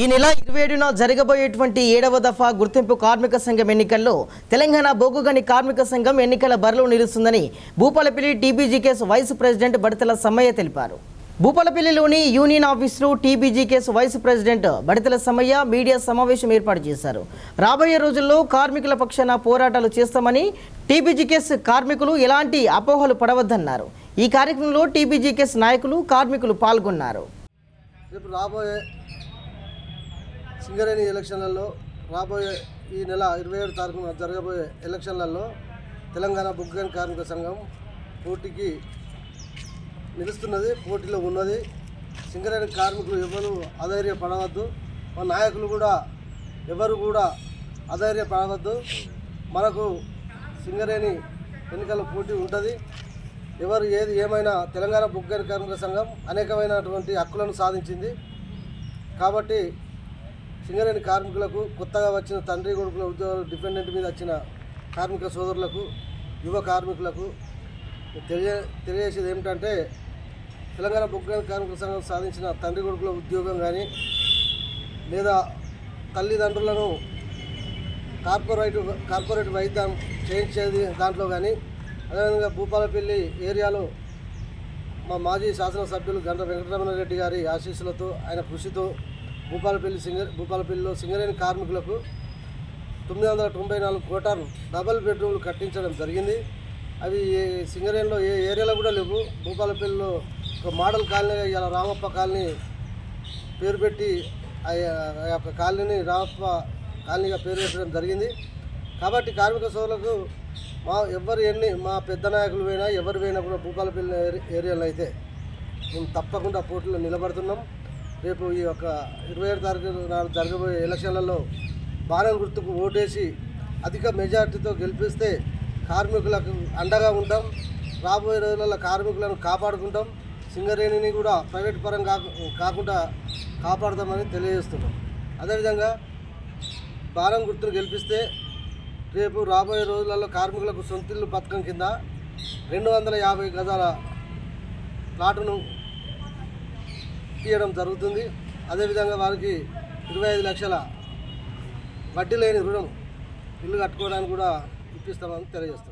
ఈ నెల 27న జరగబోయేటువంటి 7వ దఫా గుర్తింపు కార్మిక సంఘం ఎన్నికల్లో తెలంగాణ బొగ్గుగని కార్మిక సంఘం ఎన్నికల బరిలో నిలుస్తుందని Bhupalpally TBGKS vice president Baditela Sammaiah తెలిపారు. భూపాలపల్లిలోని యూనియన్ ఆఫీసులో TBGKS vice president Baditela Sammaiah media సమావేశం ఏర్పాటు చేశారు. రాబోయే రోజుల్లో కార్మికుల పక్షాన పోరాటాలు చేస్తామని, టీబీజీకేఎస్ కార్మికులు ఎలాంటి అపోహలు పడవద్దన్నారు. ఈ కార్యక్రమంలో టీబీజీకేఎస్ నాయకులు, కార్మికులు పాల్గొన్నారు. సింగరేణి ఎలక్షన్లలో రాబోయే ఈ నెల 27 తారీఖున జరగబోయే ఎలక్షన్లలో తెలంగాణ బొగ్గుగని కార్మిక సంఘం పోటీకి నిలుస్తున్నది, పోటీలో ఉన్నది. సింగరేణి కార్మికులు ఎవరు అధైర్యపడవద్దు, మా నాయకులు కూడా ఎవరు కూడా అధైర్యపడవద్దు. మనకు సింగరేణి ఎన్నికల పోటీ ఉంటుంది. ఎవరు ఏది ఏమైనా తెలంగాణ బొగ్గుగని కార్మిక సంఘం అనేకమైనటువంటి హక్కులను సాధించింది. కాబట్టి సింగరేణి కార్మికులకు, కొత్తగా వచ్చిన తండ్రి కొడుకుల ఉద్యోగాలు, డిపెండెంట్ మీద వచ్చిన కార్మిక సోదరులకు, యువ కార్మికులకు తెలియజేసేది ఏమిటంటే, తెలంగాణ బొగ్గుగని కార్మిక సంఘం సాధించిన తండ్రి కొడుకుల ఉద్యోగం కానీ, లేదా తల్లిదండ్రులను కార్పొరేట్ వైద్యం చేయించేది దాంట్లో కానీ, అదేవిధంగా భూపాలపల్లి ఏరియాలో మా మాజీ శాసనసభ్యులు గంట వెంకటరమణారెడ్డి గారి ఆశీస్సులతో, ఆయన కృషితో భూపాలపల్లిలో సింగరేణి కార్మికులకు 994 కోటాలు డబల్ బెడ్రూమ్లు కట్టించడం జరిగింది. అవి సింగరేణిలో ఏ ఏరియాలో కూడా లేవు. భూపాలపల్లిలో ఒక మోడల్ కాలనీ, ఇలా రామప్ప కాలనీ పేరు పెట్టి ఆ యొక్క కాలనీని రామప్ప కాలనీగా పేరు పెట్టడం జరిగింది. కాబట్టి కార్మిక సోదరులకు మా పెద్ద నాయకులు పోయినా ఎవరు పోయినా కూడా భూపాలపల్లి ఏరియాలో అయితే మేము తప్పకుండా పోటీలో నిలబడుతున్నాం. రేపు ఈ యొక్క 27 తారీఖు నాడు జరగబోయే ఎలక్షన్లలో బాణం గుర్తుకు ఓటేసి అధిక మెజార్టీతో గెలిపిస్తే కార్మికులకు అండగా ఉంటాం. రాబోయే రోజులలో కార్మికులను కాపాడుకుంటాం. సింగరేణిని కూడా ప్రైవేట్ పరం కాకుండా కాపాడుతామని తెలియజేస్తున్నాం. అదేవిధంగా బాణం గుర్తును గెలిపిస్తే రేపు రాబోయే రోజులలో కార్మికులకు సొంతిల్లు పథకం కింద 250 గజాల ప్లాటును తీయడం జరుగుతుంది. అదేవిధంగా వారికి 25 లక్షల వడ్డీ లేని రుణం ఇల్లు కట్టుకోవడానికి కూడా ఇప్పిస్తామని తెలియజేస్తాం.